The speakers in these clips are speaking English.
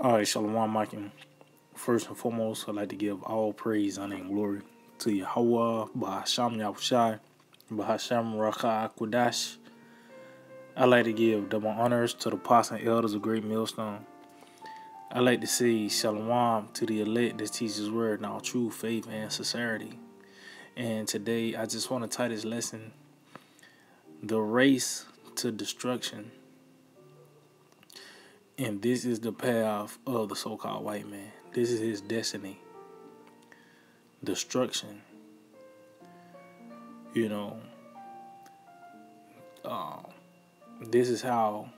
All right, Shalom, Mike. First and foremost, I'd like to give all praise, honor, and glory to Yahweh, Bahasham Yahushai, Bahasham Raka Kudash. I'd like to give double honors to the apostles and elders of Great Millstone. I'd like to say Shalom to the elect that teaches word in all true faith and sincerity. And today, I just want to title this lesson, The Race to Destruction. And this is the path of the so-called white man. This is his destiny. Destruction. You know, this is how,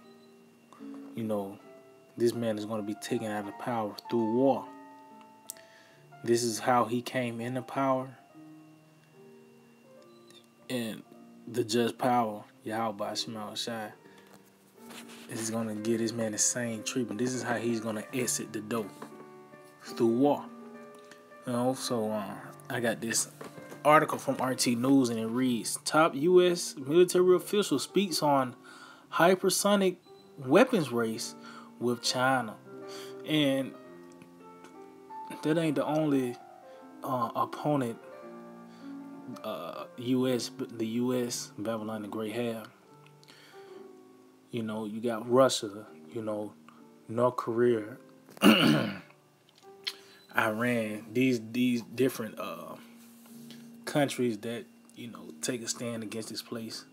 this man is going to be taken out of power through war. This is how he came into power. And the just power, Yahweh Shema Shai, is going to give this man the same treatment. This is how he's going to exit the door, through war. So I got this article from RT News, and it reads: Top U.S. military official speaks on hypersonic weapons race with China. And that ain't the only opponent the U.S. Babylon the Great have. You got Russia, North Korea, Iran, these different countries that, take a stand against this place.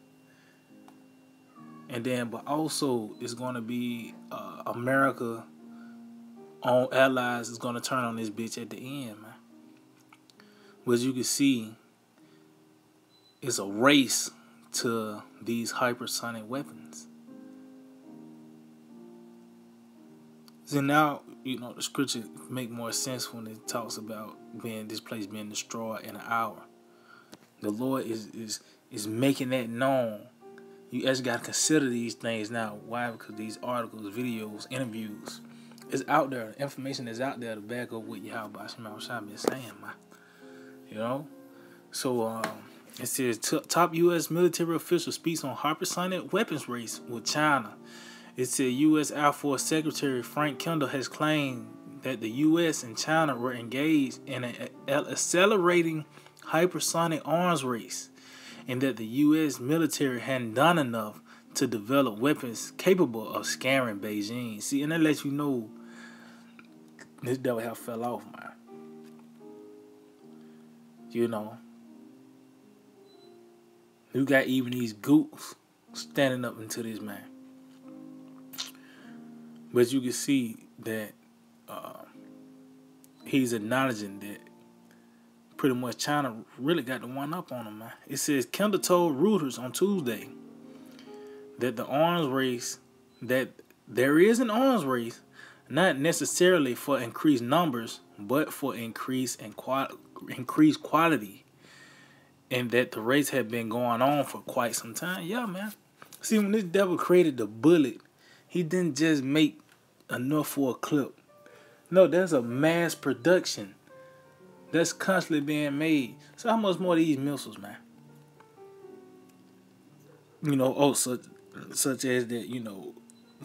And then, but also, it's going to be America on allies is going to turn on this bitch at the end, man. But as you can see, it's a race to these hypersonic weapons. So now, the scripture make more sense when it talks about this place being destroyed in an hour. The Lord is making that known. You actually got to consider these things now. Why? Because these articles, videos, interviews, is out there. The information is out there to back up what Yahweh Shema Shai been saying, man. So it says top U.S. military official speaks on hypersonic weapons race with China. It said U.S. Air Force Secretary Frank Kendall has claimed that the U.S. and China were engaged in an accelerating hypersonic arms race, and that the U.S. military hadn't done enough to develop weapons capable of scaring Beijing. See, and that lets you know this devil have fell off, man. You got even these gooks standing up into this man. But you can see that he's acknowledging that pretty much China really got the one up on him, man. It says Kendall told Reuters on Tuesday that there is an arms race, not necessarily for increased numbers, but for increased quality, and that the race had been going on for quite some time. Yeah, man. See, when this devil created the bullet, he didn't just make enough for a clip. No, there's a mass production that's constantly being made. So how much more of these missiles, man? Such as that,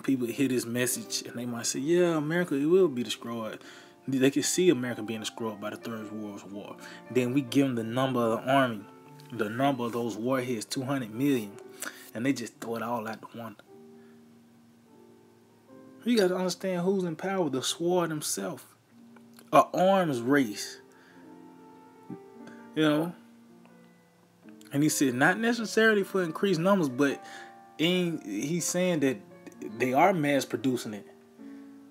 people hear this message and they might say, yeah, America, it will be destroyed. They can see America being destroyed by the Third World War. Then we give them the number of the army, the number of those warheads, 200 million, and they just throw it all out the window. You got to understand who's in power. The sword himself. An arms race. And he said not necessarily for increased numbers, but he's saying that they are mass producing it,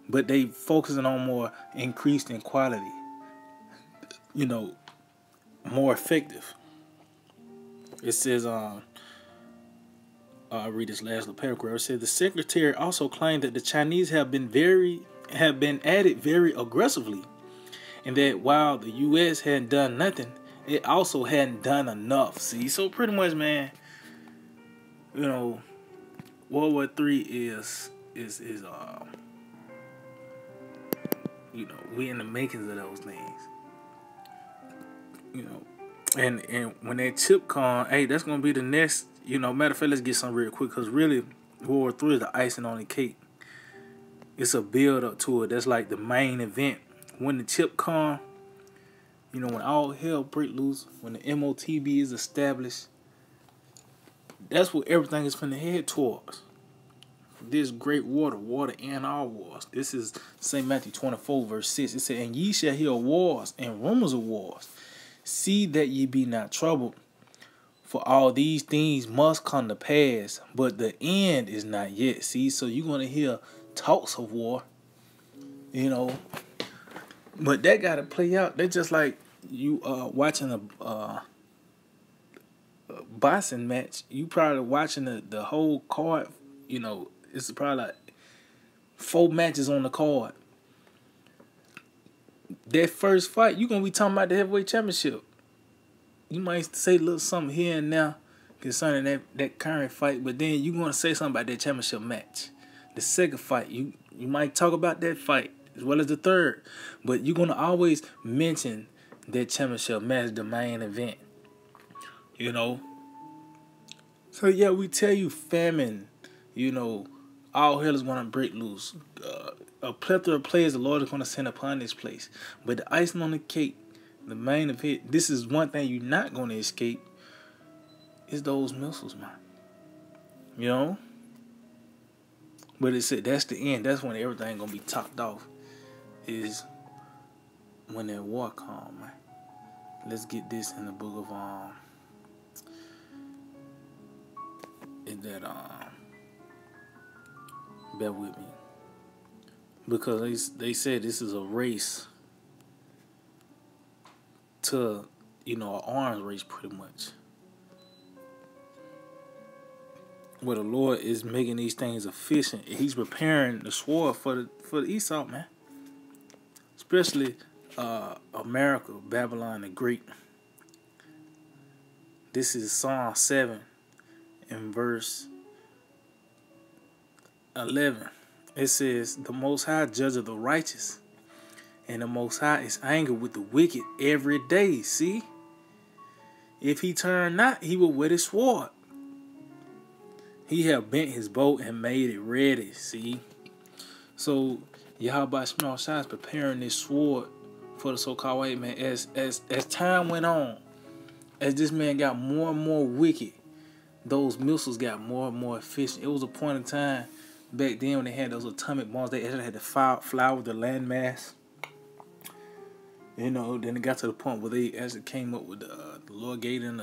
but they focusing on more increased in quality. More effective. It says I'll read this last little paragraph. It says the secretary also claimed that the Chinese have been added very aggressively, and that while the U.S. hadn't done nothing, it also hadn't done enough. See, so pretty much, man, World War III is we in the makings of those things. And when that chip come, hey, that's gonna be the next. Matter of fact, let's get some real quick, because really, World War III is the icing on the cake. It's a build up to it. That's like the main event. When the tip come, you know, when all hell break loose, when the MOTB is established, that's what everything is finna head towards. This great water and our wars. This is St. Matthew 24, verse 6. It said, and ye shall hear wars and rumors of wars. See that ye be not troubled. For all these things must come to pass, but the end is not yet. See, so you're going to hear talks of war, you know. But that got to play out. That's just like you watching a boxing match. You probably watching the whole card, you know. It's probably like 4 matches on the card. That first fight, you're going to be talking about the heavyweight championship. You might say a little something here and there concerning that current fight, but then you're going to say something about that championship match. The second fight, you might talk about that fight as well as the third, but you're going to always mention that championship match, the main event. You know? So, yeah, we tell you famine, you know, all hell is going to break loose. A plethora of players the Lord is going to send upon this place. But the icing on the cake, the main event, this is one thing you're not going to escape, is those missiles, man. You know? But it said that's the end. That's when everything going to be topped off, is when that war come, man. Let's get this in the book of, bear with me. Because they said this is a race to, you know, an arms race pretty much. Where the Lord is making these things efficient. He's preparing the sword for the Esau, man. Especially America, Babylon the Great. This is Psalm 7 in verse 11. It says, the Most High judgeth the righteous, and the Most High is angry with the wicked every day. See? If he turn not, he will wet his sword. He have bent his bow and made it ready. See? So, Yahweh Shema Shai is preparing this sword for the so-called white man. As time went on, as this man got more and more wicked, those missiles got more and more efficient. It was a point in time back then when they had those atomic bombs, they actually had to fly with the landmass. You know, then it got to the point where they actually came up with the Lord gave them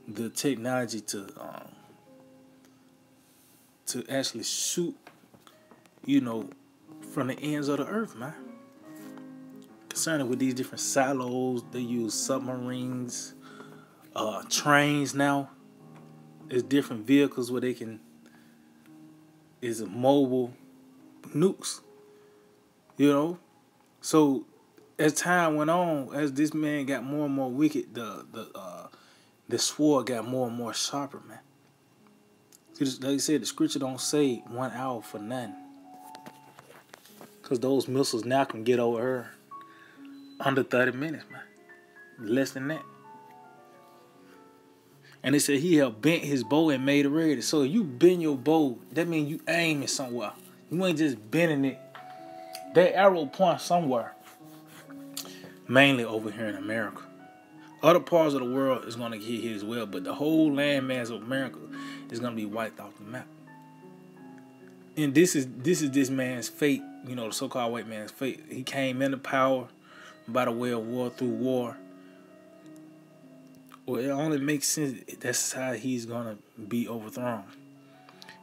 the technology to actually shoot, you know, from the ends of the earth, man. Concerning with these different silos, they use submarines, trains now. There's different vehicles where they can, is mobile nukes, you know. So as time went on, as this man got more and more wicked, the sword got more and more sharper, man. Like I said, the scripture don't say 1 hour for nothing, because those missiles now can get over her under 30 minutes, man. Less than that. And it said he had bent his bow and made it ready. So if you bend your bow, that means you aim it somewhere. You ain't just bending it. That arrow points somewhere. Mainly over here in America. Other parts of the world is going to get hit as well, but the whole landmass of America is going to be wiped off the map. And this is this man's fate, you know, the so-called white man's fate. He came into power by the way of war, through war. Well, it only makes sense that's how he's going to be overthrown.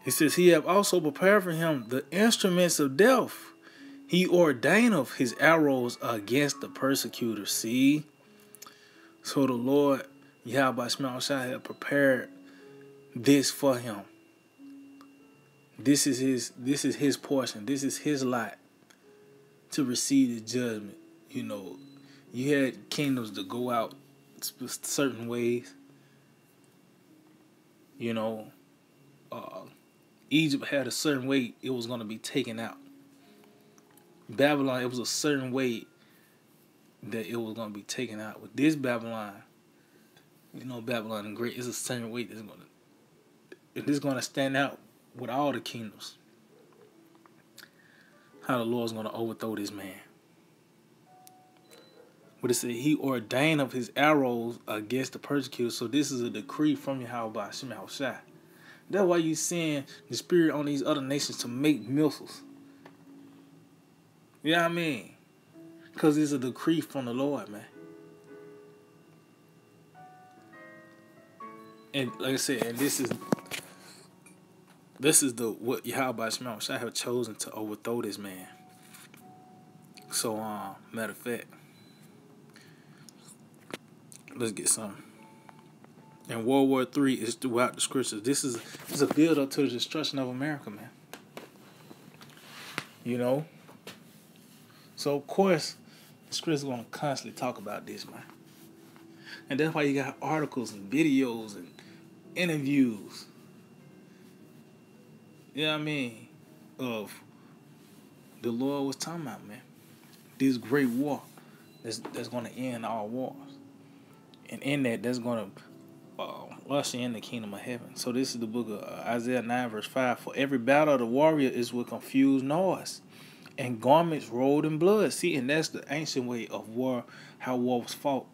It says, he have also prepared for him the instruments of death. He ordaineth his arrows against the persecutor. See? So the Lord, Yahweh Shema Shai, have prepared this for him. This is his portion. This is his lot to receive the judgment. You know, you had kingdoms to go out certain ways. You know, Egypt had a certain way it was going to be taken out. Babylon, it was a certain way that it was going to be taken out. With this Babylon, you know, Babylon the Great, it's a certain way that's going to stand out with all the kingdoms. how the Lord's going to overthrow this man. But it said he ordained of his arrows against the persecutors. So this is a decree from Yahweh Hashem Yahushua. That's why you send the Spirit on these other nations to make missiles. You know what I mean? Because it's a decree from the Lord, man. And like I said, and this is what Yahweh Hashem Yahushua have chosen to overthrow this man. So matter of fact, let's get some. And World War III is throughout the scriptures. This is a build up to the destruction of America, man. You know? So of course the scriptures are gonna constantly talk about this, man. And that's why you got articles and videos and interviews. You know what I mean? Of the Lord was talking about, man. This great war that's gonna end all wars. And in that's gonna usher in the kingdom of heaven. So this is the book of Isaiah 9 verse 5. For every battle of the warrior is with confused noise, and garments rolled in blood. See, and that's the ancient way of war, how war was fought.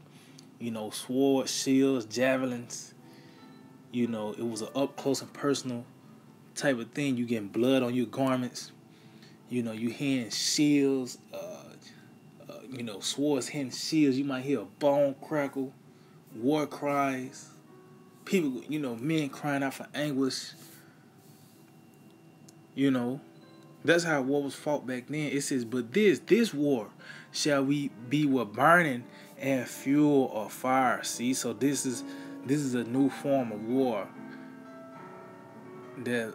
You know, swords, shields, javelins. You know, it was an up close and personal type of thing. You getting blood on your garments. You know, you hearing shields, you know, swords hitting shields. You might hear a bone crackle, war cries. People, you know, men crying out for anguish. You know, that's how war was fought back then. It says, but this war shall we be with burning and fuel or fire. See, so this is a new form of war that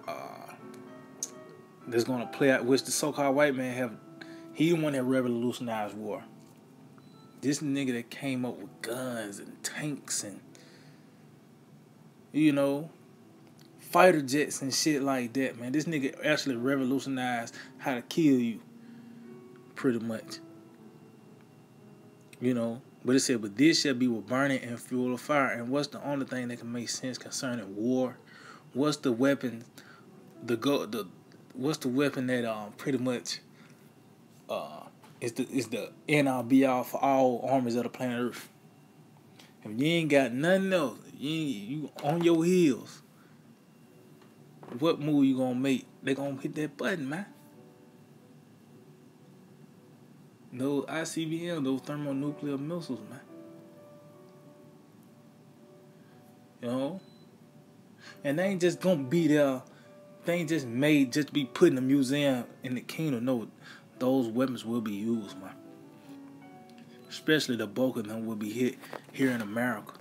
that's gonna play out, which the so-called white man have. He the one that revolutionized war. This nigga that came up with guns and tanks and, you know, fighter jets and shit like that, man. This nigga actually revolutionized how to kill you, pretty much. You know, but it said, but this shall be with burning and fuel of fire. And what's the only thing that can make sense concerning war? What's the weapon? What's the weapon that pretty much is the end all be all for all armies of the planet Earth? If you ain't got nothing else, you on your heels, what move you gonna make? They gonna hit that button, man. Those ICBM, those thermonuclear missiles, man. You know? And they ain't just gonna be there. They ain't just made just to be put in a museum in the kingdom. No, those weapons will be used, man. Especially the bulk of them will be hit here in America.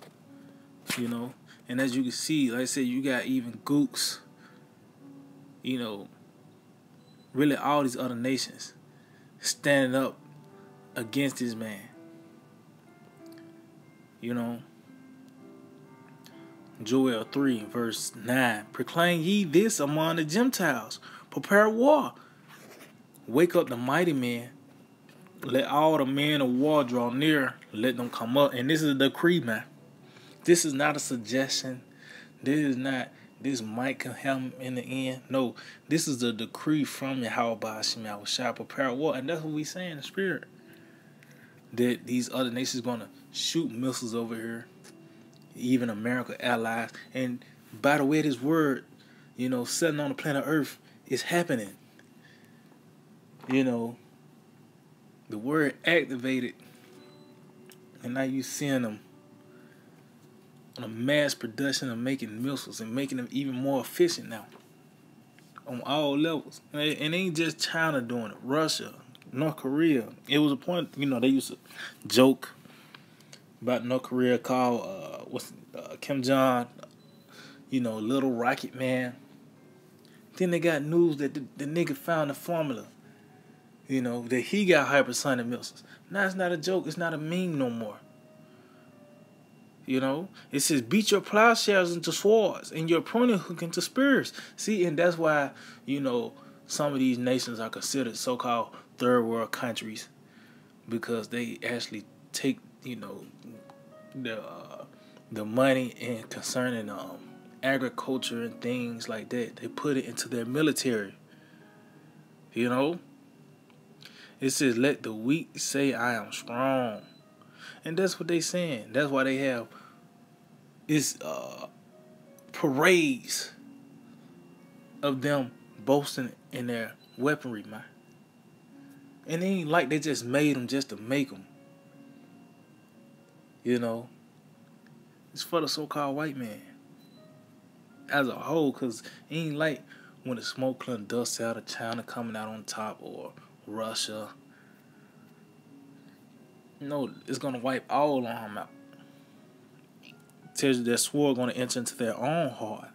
You know? And as you can see, like I said, you got even gooks, you know, really all these other nations standing up against this man. You know? Joel 3 verse 9. Proclaim ye this among the Gentiles. Prepare war. Wake up the mighty men. Let all the men of war draw near. Let them come up. And this is a decree, man. This is not a suggestion. This might can happen in the end. No, this is a decree from Yahweh Hashem Yahushua. Prepare war. And that's what we say in the spirit. That these other nations going to shoot missiles over here. Even America allies. And by the way, this word, you know, setting on the planet Earth is happening. You know, the word activated, and now you seeing them on a mass production of making missiles and making them even more efficient now on all levels. And it ain't just China doing it. Russia, North Korea. It was a point, you know, they used to joke about North Korea called Kim Jong, you know, little rocket man. Then they got news that the nigga found the formula, you know, that he got hypersonic missiles. Now it's not a joke. It's not a meme no more. You know, it says beat your plowshares into swords and your pruning hook into spears. See, and that's why, you know, some of these nations are considered so-called third world countries, because they actually take, you know, the money and concerning agriculture and things like that. They put it into their military. You know, It says, let the weak say I am strong. And that's what they saying. That's why they have it's parades of them boasting in their weaponry, man. And it ain't like they just made them just to make them. You know, it's for the so-called white man as a whole, because it ain't like when the smoke clear dust out of China coming out on top or Russia. No, it's going to wipe all of them out. It tells you that sword going to enter into their own heart.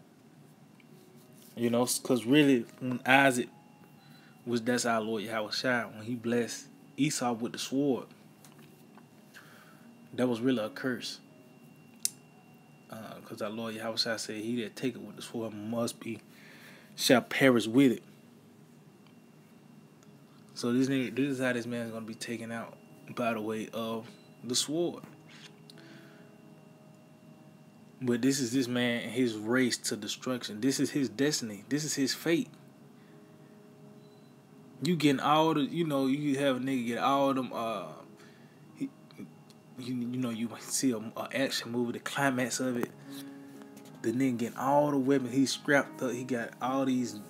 You know, because really, when Isaac that's our Lord Yahweh Shai, when he blessed Esau with the sword, that was really a curse. Because our Lord Yahweh Shai said, he that take it with the sword shall perish with it. So this is how this man is going to be taken out by the way of the sword. But this is this man and his race to destruction. This is his destiny. This is his fate. You getting all the, you have a nigga get all them, you might see a action movie, the climax of it. The nigga getting all the weapons. He's strapped up. He got all these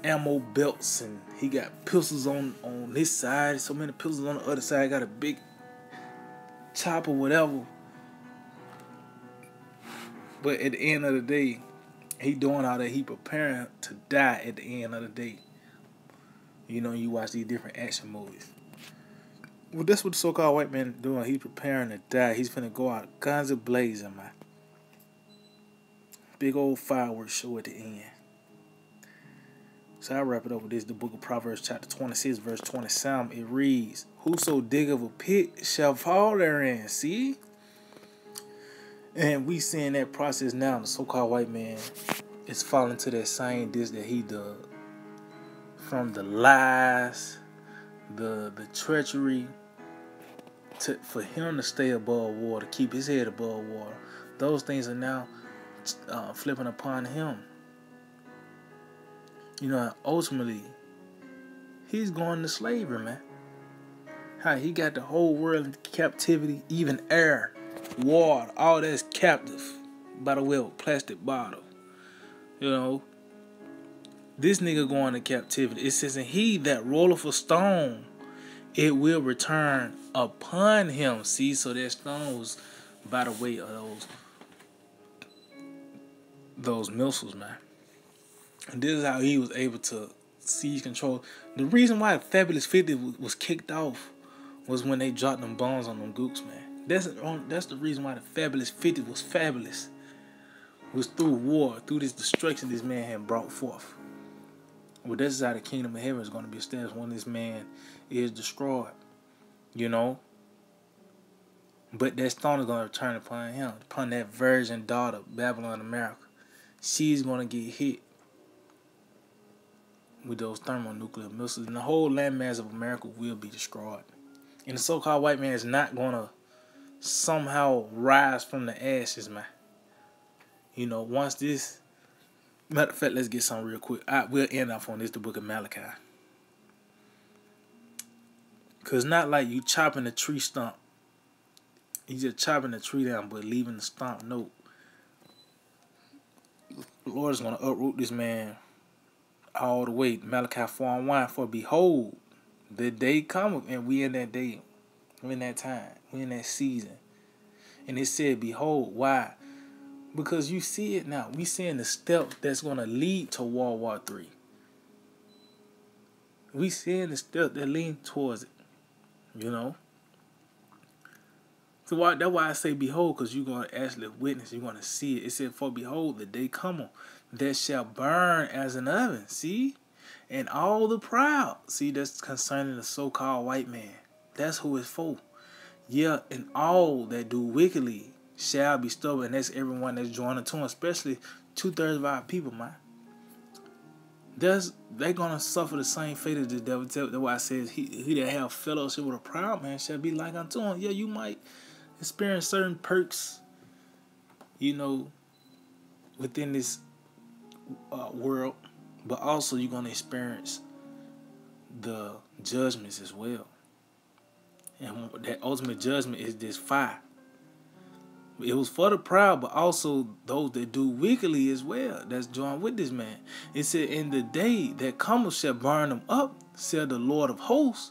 ammo belts, and he got pistols on this side. So many pistols on the other side. Got a big chopper, whatever. But at the end of the day, he doing all that. He preparing to die at the end of the day. You know, you watch these different action movies. Well, that's what the so-called white man doing. He's preparing to die. He's finna go out guns a-blazing, man. Big old fireworks show at the end. So I wrap it up with this. The book of Proverbs chapter 26 verse 27. It reads, whoso diggeth a pit shall fall therein. See? And we seeing that process now. The so-called white man is falling to that same ditch that he does. From the lies, the treachery, for him to stay above water, keep his head above water. Those things are now flipping upon him. You know, ultimately, he's going to slavery, man. How he got the whole world in captivity, even air, water, all that's captive by the way of a plastic bottle. You know, this nigga going to captivity. It says, and he that rolleth a stone, it will return upon him. See, so that stone was by the way of those missiles, man. And this is how he was able to seize control. The reason why Fabulous 50 was kicked off was when they dropped them bombs on them gooks, man. That's the reason why the Fabulous 50 was fabulous. Was through war, through this destruction this man had brought forth. Well, this is how the kingdom of heaven is going to be established when this man is destroyed. You know? But that stone is going to return upon him, upon that virgin daughter, Babylon, America. She's going to get hit with those thermonuclear missiles, and the whole landmass of America will be destroyed. And the so-called white man is not going to somehow rise from the ashes, man. You know, once this... Matter of fact, let's get something real quick. We'll end off on this, the book of Malachi. Because not like you chopping a tree stump. You just chopping the tree down, but leaving the stump. No. The Lord is going to uproot this man all the way. Malachi 4:1. For behold, the day cometh, and we in that day. We in that time. We in that season. And it said, behold. Why? Because you see it now. We seeing the steps that's going to lead to World War III. We seeing the steps that lead towards it. You know? So that's why I say behold, because you're going to actually witness. You're going to see it. It said, for behold, the day cometh that shall burn as an oven. See? And all the proud. See, that's concerning the so-called white man. That's who it's for. Yeah, and all that do wickedly shall be stubborn. And that's everyone that's joining to him, especially 2/3 of our people, man. They're going to suffer the same fate as the devil. That's why I said, he that have fellowship with a proud man shall be like unto him. Yeah, you might experience certain perks, you know, within this world, but also you're going to experience the judgments as well. And that ultimate judgment is this fire. It was for the proud, but also those that do wickedly as well. That's joined with this man. It said, in the day that cometh shall burn them up, said the Lord of hosts,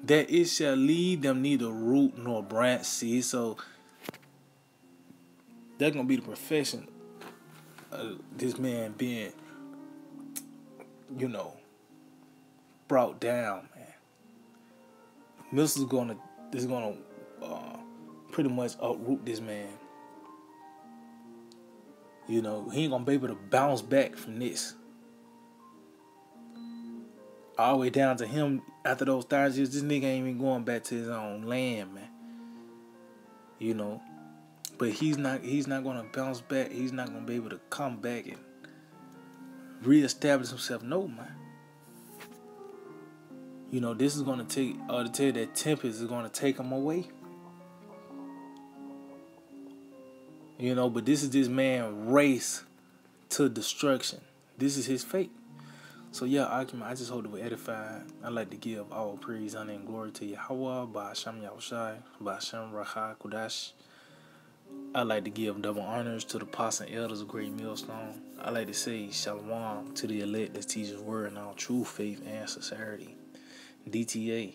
that it shall leave them neither root nor branch. See, so that's going to be the profession of this man being, brought down, man. Missiles is gonna pretty much uproot this man. He ain't gonna be able to bounce back from this. All the way down to him after those 30 years, this nigga ain't even going back to his own land, man. But he's not gonna bounce back. He's not gonna be able to come back and reestablish himself. No, man. This is gonna take to tell you that tempest is gonna take him away. But this is this man's race to destruction. This is his fate. So yeah, argument, I just hope that we're edified. I like to give all praise, honor, and glory to Yahweh, Ba'ashem Yahushai, Ba'ashem Raha Kudash. I like to give double honors to the apostles and elders of Great Millstone. I like to say Shalom to the elect that teaches word in all true faith and sincerity. DTA.